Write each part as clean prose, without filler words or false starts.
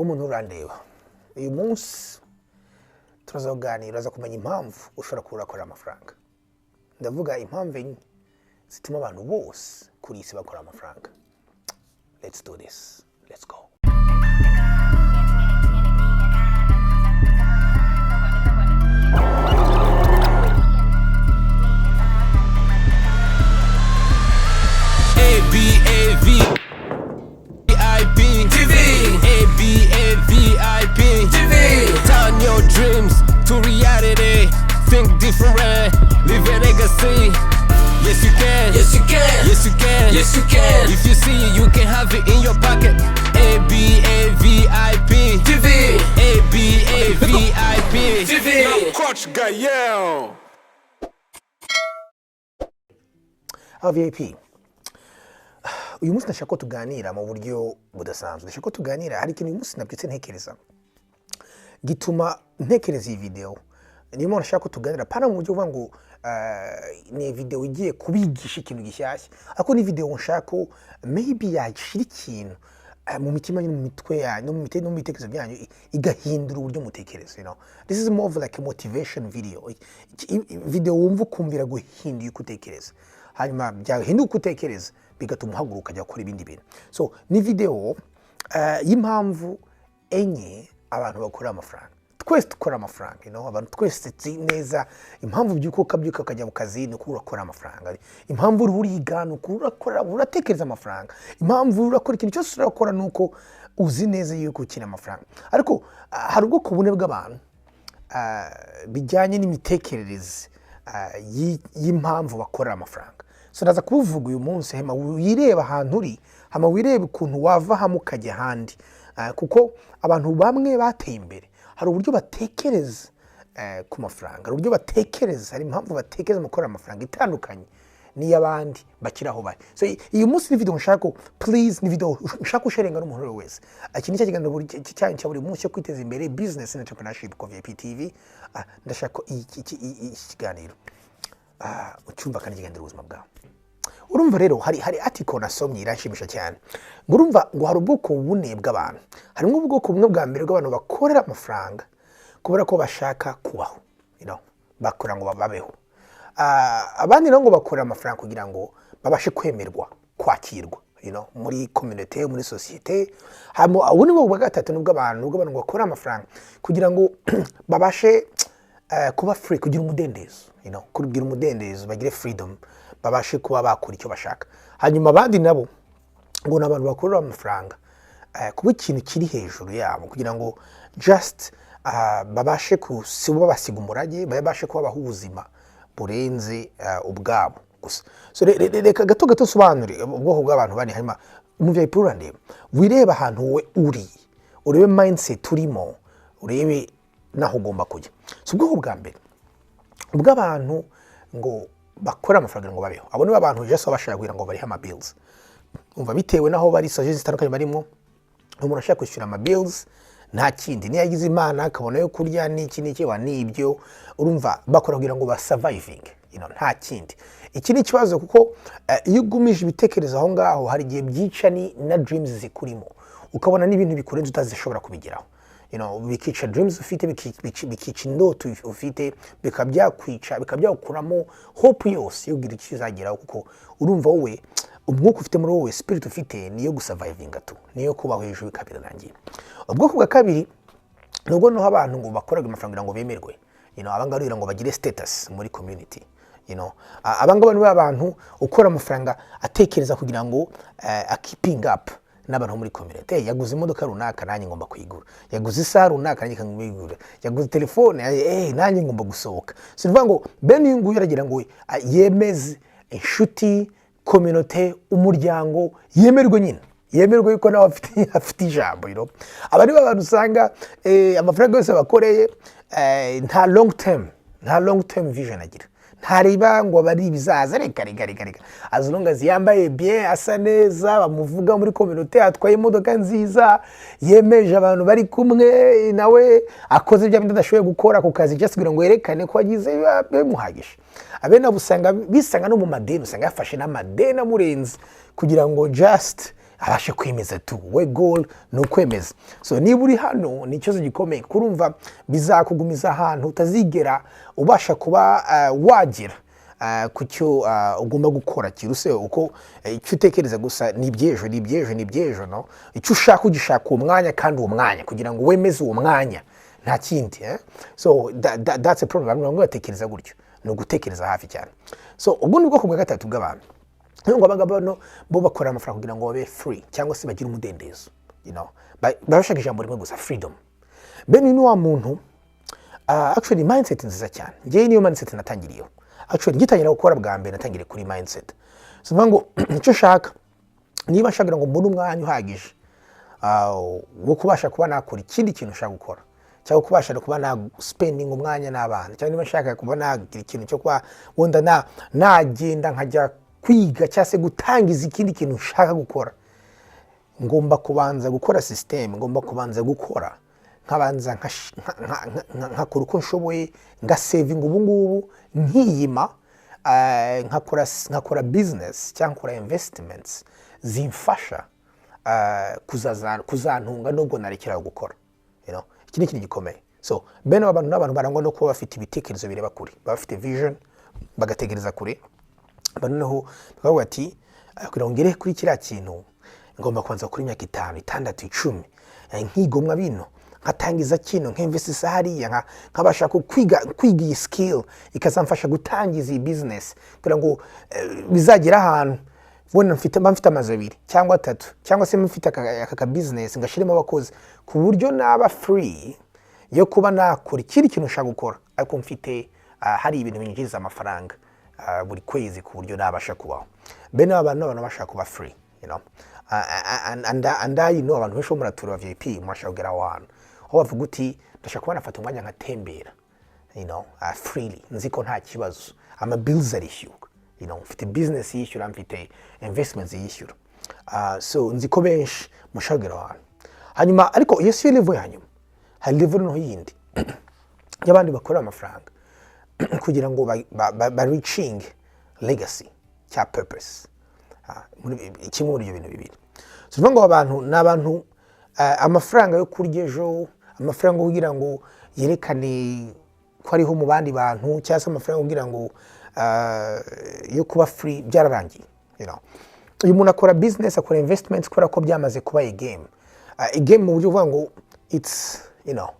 umuntu urandeba uyu munsi turazaganira aza kumenya impamvu ushobora kurakora amafaranga. Ndavuga impamvu enye zituma abantu bose kuri isi bakora amafaranga. Let's do this. Let's go. ABAVIP TV. Turn your dreams to reality. Think different, leave a legacy. Yes you can, yes you can, yes you can, yes you can. If you see it, you can have it in your pocket. ABAVIP TV. ABAVIP TV. I'm Coach Gael. Abavip. Uyu munsi ndashaka ko tuganira mu buryo budasanzwe. Ndashaka ko tuganira hari ikintu uyu munsi nabyutse ntekereza gituma ntekereza iyi video. Niyo mpamvu ndashaka ko tuganira pana mu buryo uvuga ngo ni video igiye kubigisha ikintu gishyashya, ariko ni video nshaka ko maybe yashira ikintu mu mitima no mu mitwe yanyu no mu bitekerezo byanyu igahindura uburyo mutekereza, you know. This is more of like a motivation video. Video wumva ukumvira guhindura uko utekereza, hanyuma byahinduka uko utekereza bigatuma uhaguruka ajya gukora ibindi bintu. So ni video y'impamvu enye abantu bakora amafaranga. Twese dukora amafaranga, you know, abantu twese neza impamvu byuko kabyuka ukajya mu kazi ni urakora amafaranga. Impamvu uriga ni urakora uratekereza amafaranga. Impamvu urakora ikintu cyose urakora nuko uzi neza yuko ukina amafaranga. Ariko hari ubwoko bune bw'abantu bijyanye n'imitekerereze y'impamvu bakora amafaranga. So ndaza kuvuga uyu munsi hema wireba ahantu uri, hama wireba ukuntu wava hamwe ukajya handi, kuko abantu bamwe bateye imbere hari uburyo batekereza ku mafaranga, hari uburyo batekereza, hari impamvu batekereza mu gukora amafaranga itandukanye n'iy'abandi bakiraho bari. So iyi munsi ni video nshaka please, ni video nshaka usharenga n'umuntu wese. Iki ni cyakiganiro cyanyu cya buri munsi cyo kwiteza imbere, business and entrepreneurship ku Abavip TV. Ndashaka iki kiganiro ucyumva kandi kigendera ubuzima bwawe. Urumva rero hari article nasomye irashimisha cyane. Ngurumva ngo hari ubwoko bune bw'abantu. Harimo ubwoko bumwe bwa mbere bw'abantu bakorera amafaranga kubera ko bashaka kubaho, you know, bakora ngo babeho. Abandi ngo bakorera amafaranga kugira ngo babashe kwemerwa, kwakirwa, you know, muri community, muri societe. Hamo ubundi bwa gatatu nubwo abantu bakora amafaranga kugira ngo babashe kuba free, kugira umudendezo, you know, kugira umudendezo, bagire freedom, babashe kuba bakora icyo bashaka. Hanyuma abandi nabo ngo n'abantu bakorera amafaranga kuba ikintu kiri hejuru yabo kugira ngo just babashe kuba basiga umurage, babashe kuba baho ubuzima burenze ubwabo gusa. So reka gato sobanure ubwoko bw'abantu bane. Hanyuma umuvyayi urandeba wireba ahantu we uri, urebe mindset urimo, urebe naho ugomba kujya. So ubwoko bwa mbere ubw'abantu ngo bakora amafaranga ngo babeho, abo ni abantu just bashaka kugira ngo bari ama bills. Umva bitewe naho bari sogezi zitandukanye barimo, umuntu ashaka kwishyura ama bills nta kindi ni yagize imana akabona yo kurya n'iki wa nibyo, urumva bakora kugira ngo ba surviving, you know, nta kindi. Iki ni kibazo kuko iyo ugumije ibitekerezo aho ngaho hari gihe byica ni na dreams zikurimo, ukabona n'ibintu bikurenze utazishobora kubigeraho, you know, bikica dreams ufite, bikica indoto ufite, bikabyakwica, bikabyakuramo hope yose yo kugira icyo uzageraho, kuko urumva wowe umwuka ufite muri wowe, spirit ufite niyo gusurvivinga tu, niyo kubaho hejuru bikabirangira. Ubwoko bwa kabiri nubwo no abantu ngo bakoraga amafaranga ngo bemerwe, you know, abangarira ngo bagire status muri community, you know. Abangaba ni abantu ukora amafaranga atekereza kugira ngo keeping up n'abantu muri community. Yaguze imodoka runaka nanjye ngomba kuyigura, yaguze isaha runaka nanjye kangumigura, yaguze telefone nanjye ngomba gusohoka. So nivuga ngo bene uyu nguyu aragira ngo yemeze inshuti, community, umuryango, yemerwe nyine, yemerwe yuko nawe afite ijambo, you know. Abari abantu usanga amafaranga yose bakoreye nta long term vision agira, ntariba ngo bari bizaza reka as long as yambaye bien, asa neza, bamuvuga muri community, atwaye imodoka nziza, yemeje abantu bari kumwe nawe, akoze ibyo adashoboye gukora ku kazi just kugira ngo yerekane ko agize bimuhagisha. Abena busanga bisanga no mu madeni, usanga yafashe n'amadeni amurenze kugira ngo just abashe kwemeza tu we goal ni ukwemeza. So niba uri hano ni ikibazo gikomeye kurumva bizakugumiza ahantu utazigera ubasha kuba wagera ku cyo ugomba gukora kiruse uko icyo utekereza gusa ni ibyejo no icyo ushaka ugishaka uwo mwanya kandi uwo mwanya kugira ngo wemeze uwo mwanya nta kindi so that's a problem. Bamwe batekereza gutyo ni ugutekereza hafi cyane. So ubwo ni ubwoko bwa gatatu bw'abantu ngo abagabo bo bakora amafaranga kugira ngo babe free cyangwa se bagire umudendezo, you know, bashaka ijambo rimwe gusa, freedom. Bene ni wa muntu actually mindset nziza cyane. Ngiye niyo mindset natangiriyeho. Actually gitangira gukora bwa mbere natangiriye kuri mindset. So ngo icyo shaka niba nshaka ngo mbone umwanya uhagije wo kubasha kuba nakora ikindi kintu ushaka gukora cyangwa kubasha kuba na spending umwanya n'abana cyangwa niba nshaka kuba nagira ikintu cyo kuba wenda nagenda nkajya kwiga cyangwa se gutangiza ikindi kintu ushaka gukora, ngomba kubanza gukora system, ngomba kubanza gukora nkabanza nkakora uko nshoboye ngasavinga ubu ngubu nkiyima nkakora business cyangwa nkora investments zimfasha kuzantunga nubwo narekera gukora, you know, iki ni ikintu gikomeye. So bene abantu n'abantu barangwa no kuba bafite ibitekerezo bireba kure, bafite vision bagatekereza kure, noneho bakavuga ati kugira ngo ngere kuri kiriya kintu ngomba kubanza kuri imyaka 5, 6, 10 nkigomwa bino nkatangiza kino nk'investisa hariya nkabasha kwiga iyi skill ikazamfasha gutangiza iyi business kugira ngo bizagira ahantu bona mfite amazu 2 cyangwa 3 cyangwa se mfite aka business ngashiremo abakozi ku buryo naba free yo kuba nakora ikindi kintu ushaka gukora ariko mfite hari ibintu binjiriza amafaranga buri kwezi ku buryo nabasha kubaho. Bene abantu bashaka kuba free, you know, and I know abantu benshi muri atura Abavip mwashaka kugera ahantu aho bavuga uti ndashaka kuba nafata umwanya nkatembera, you know, freely nzi ko nta kibazo, ama bills arishyura, you know, mfite business yishyura, mfite investments yishyura, so nzi ko benshi mushaka kugera ahantu. Hanyuma ariko iyo si level hanyuma hari level no yindi y'abandi bakora amafaranga kugira ngo ba reaching legacy cya purpose, kimwe muri ibyo bintu bibiri. So ngo abantu n'abantu amafaranga yo kurya ejo, amafaranga kugira ngo yerekane ko ariho mu bandi bantu cyangwa se amafaranga kugira ngo yo kuba free byararangiye, you know. Uyu muntu akora business, akora investments kubera ko byamaze kuba a game mu buryo buvuga ngo it's, you know,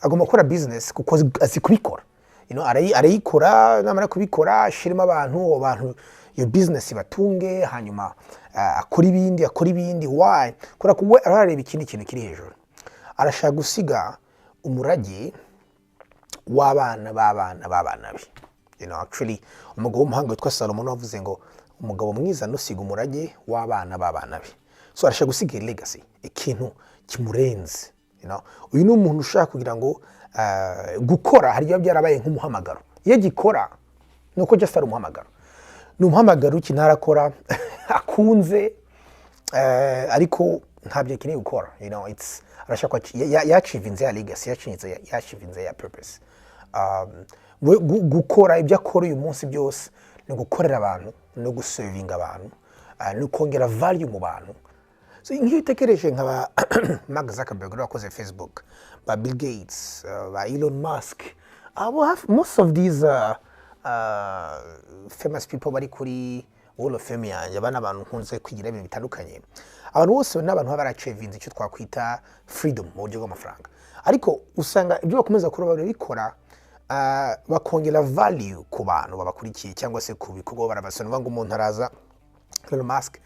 agomba gukora business kuko azi kubikora, you know, arayikora, namara kubikora ashirimo abantu iyo business batunge, hanyuma akora ibindi why kora kuwe arareba ikindi kintu kiri hejuru, arashaka gusiga umurage w'abana be, you know. Actually umugabo w'umuhanga witwa Salomo wavuze ngo umugabo mwiza nusiga umurage w'abana be. So arashaka gusiga legacy, ikintu kimurenze, you know. Uyu ni umuntu ushaka kugira ngo gukora hari byo byarabaye nk'umuhamagaro, iyo gikora nuko just ari umuhamagaro, ni umuhamagaro kinarakora akunze ariko ntabyo kineye gukora, you know. It's arashaka yachivinze ya legacy, yachivinze ya purpose. Gukora ibyo akora uyu munsi byose no gukorera abantu no guservinga abantu no kongera value mu bantu. So nk'iyo utekereje nk'aba Mark Zuckerberg wakoze Facebook, ba Bill Gates, ba Elon Musk, most of these famous people bari kuri Wall of Fame yanjye, abana abantu nkunze kwigira ibintu bitandukanye, abantu bose n'abantu barachevinze icyo twakwita freedom mu buryo bw'amafaranga, ariko usanga ibyo bakomeza kuba babikora bakongera value ku bantu babakurikiye cyangwa se ku bikorwa barabasona ngo umuntu araza Elon Musk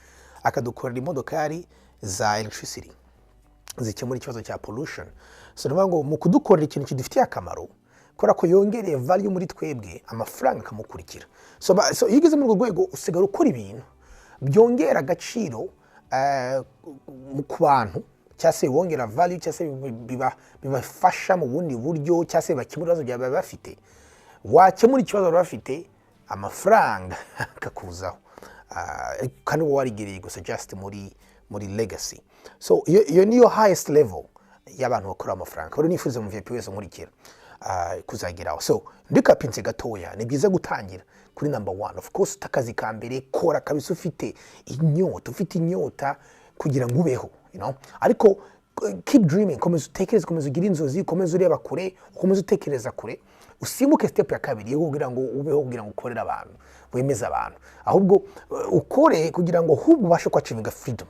akadukorera imodokari za electricity zikemura ikibazo cya pollution. So ngo mu kudukorera ikintu kidufitiye akamaro kora ko yongereye value muri twebwe, amafaranga kamukurikira. So yigeze muri rwego usigara ukora ibintu byongera agaciro ku bantu cyangwa se wongera value cyangwa se bibafasha mu bundi buryo cyangwa se bakemura ibibazo byaba bafite, wakemura ikibazo bafite amafaranga akakuzaho kandi uba warigereye gusa just muri legacy. So iyo niyo highest level y'abantu bakora amafaranga. Rero nifuza mu VIP wese nkurikira kuzageraho. So ndikapinze gatoya, ni byiza gutangira kuri number 1. Of course utakazi ka mbere, kora kabisa ufite inyota kugira ngo ubeho, you know. Ariko keep dreaming, komeza utekereza, komeza ugira inzozi, komeza ureba kure, komeza utekereza kure. Usimuke step ya kabiri yo kugira ngo ubeho, kugira ngo ukorere abantu, wemeze abantu. Ahubwo ukore kugira ngo hubwo ubashe kwachivinga freedom.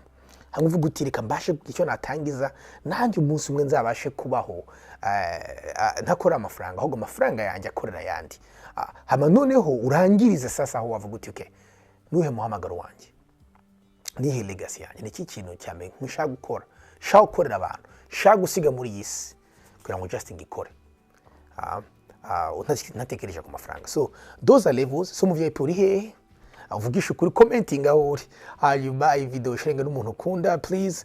Hamwe uvuga uti reka mbashe icyo natangiza nanjye umunsi umwe nzabashe kubaho ntakora amafaranga, ahubwo amafaranga yanjye akorera yandi. Hama noneho urangirize sasa aho wavuga uti okay, nuhe muhamagaro wanjye, nihe legacy yanjye, niki kintu cyame nshaka gukora, shaka gukorera abantu, shaka gusiga muri iyi si kugira ngo just ngikore. Ntatekereje ku mafaranga. So those are levels. So mu VIP uri hehe, avugisha kuri commenting aho uri, hanyuma iyi video shenge n'umuntu ukunda, please.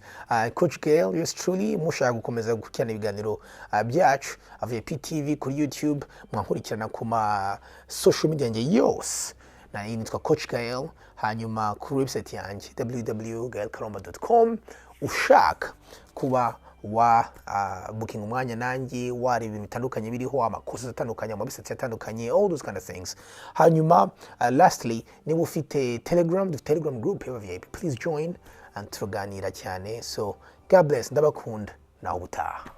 Coach Gael, yours truly, mushaka gukomeza gukurikirana ibiganiro byacu Abavip TV kuri YouTube, mwankurikirana ku ma social media yanjye yose, na nitwa Coach Gael. Hanyuma kuri website yanjye www.gaelkaromba.com, ushaka kuba wa booking umwanya nanjye, wari ibintu bitandukanye biriho, amakosa atandukanye, amabisatsi atandukanye, all those kind of things. Hanyuma lastly, niba ufite Telegram group ya VIP, please join and tuganira cyane. So God bless, ndabakunda, naho ubutaha.